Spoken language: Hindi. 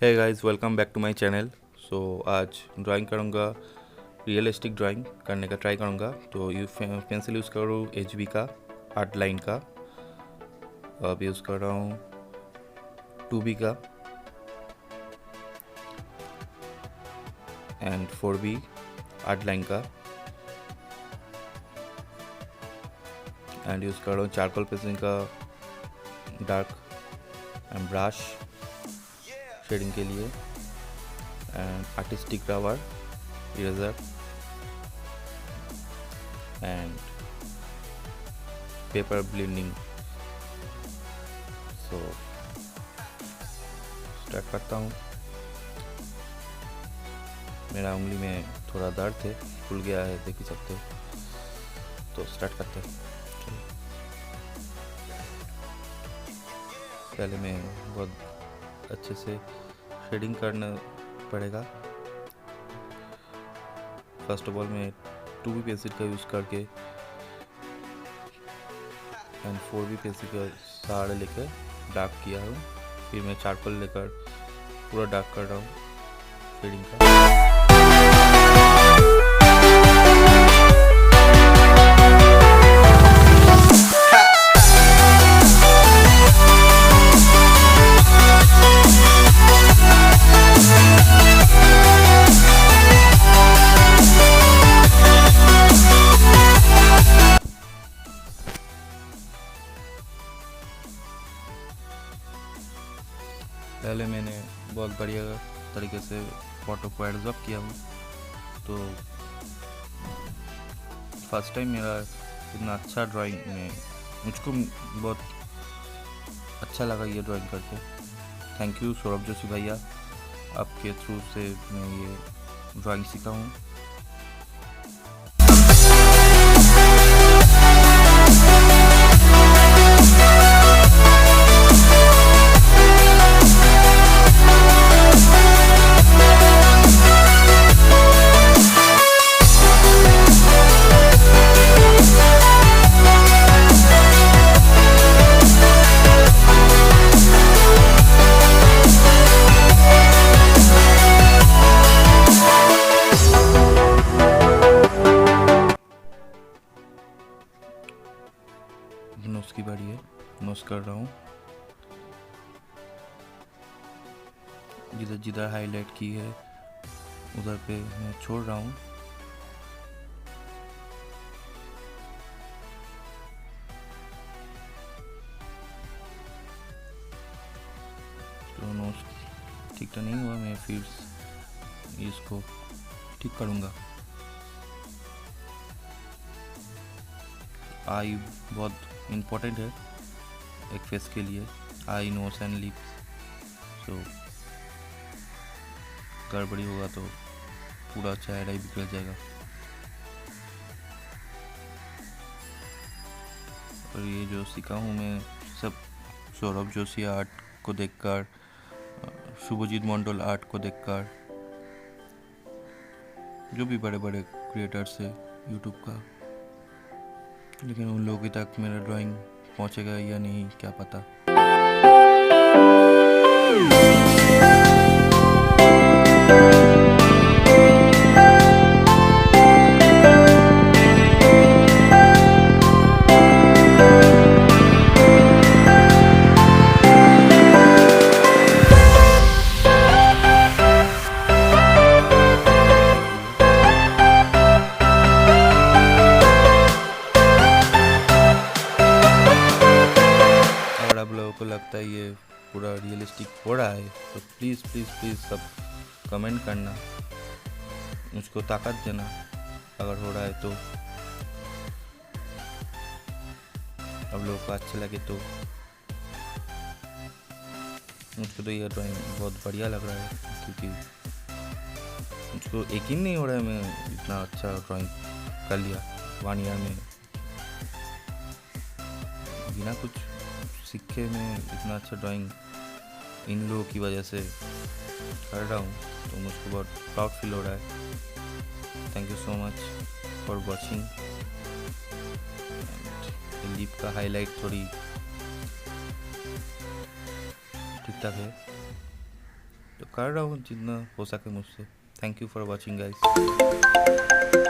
Hey guys, welcome back to my channel. So आज ड्राइंग करूँगा, रियलिस्टिक ड्राइंग करने का ट्राई करूँगा। तो पेंसिल यूज़ करूँ HB का, आर्ट लाइन का। अब यूज़ कर रहा हूँ 2B का एंड 4B आर्ट लाइन का, एंड यूज़ कर रहा हूँ चारकोल पेंसिल का डार्क एंड ब्रश शेडिंग के लिए, and artistic rubber eraser and paper blending. So start करता हूँ। मेरा उंगली में थोड़ा दर्द है, फूल गया है, देख ही सकते हो। तो स्टार्ट करते हैं। पहले मैं बहुत अच्छे से शेडिंग करना पड़ेगा। फर्स्ट ऑफ ऑल मैं 2B पेंसिल का यूज़ करके एंड 4B पेंसिल का सहारा लेकर डार्क किया हूँ। फिर मैं चारकोल लेकर पूरा डार्क कर रहा हूँ शेडिंग का। पहले मैंने बहुत बढ़िया तरीके से फोटो को एडजॉर्ब किया हूँ। तो फर्स्ट टाइम मेरा इतना अच्छा ड्राइंग में मुझको बहुत अच्छा लगा ये ड्राइंग करके। थैंक यू सौरभ जोशी भैया, आपके थ्रू से मैं ये ड्राइंग सीखा हूँ। नोज की बारी है, नोज कर रहा हूँ। जिधर जिधर हाईलाइट की है उधर पे मैं छोड़ रहा हूँ। तो नोज ठीक तो नहीं हुआ, मैं फिर इसको ठीक करूँगा। आई बहुत इम्पोर्टेंट है एक फेस के लिए, आई, नोज एंड लिप्स। सो गड़बड़ी होगा तो पूरा चेहरा ही बिगड़ जाएगा। और ये जो सीखा हूँ मैं सब सौरभ जोशी आर्ट को देखकर, शुभजीत मंडल आर्ट को देखकर, जो भी बड़े बड़े क्रिएटर्स है यूट्यूब का। लेकिन उन लोगों तक मेरा ड्राइंग पहुंचेगा या नहीं क्या पता। आप लोगों को लगता है ये पूरा रियलिस्टिक हो रहा है तो प्लीज़ प्लीज़ प्लीज़ सब कमेंट करना, मुझको ताकत देना अगर हो रहा है तो। आप लोगों को अच्छा लगे तो। मुझको तो ये ड्राइंग बहुत बढ़िया लग रहा है, क्योंकि मुझको यकीन नहीं हो रहा है मैं इतना अच्छा ड्राइंग कर लिया 1 ईयर में। बिना कुछ सीखे मैं इतना अच्छा ड्राइंग इन लोगों की वजह से कर रहा हूँ, तो मुझको बहुत प्राउड फील हो रहा है। Thank you so much for watching. Lip का हाईलाइट थोड़ी ठीक ठाक है। तो कर रहा हूँ जितना हो सके मुझसे। Thank you for watching guys.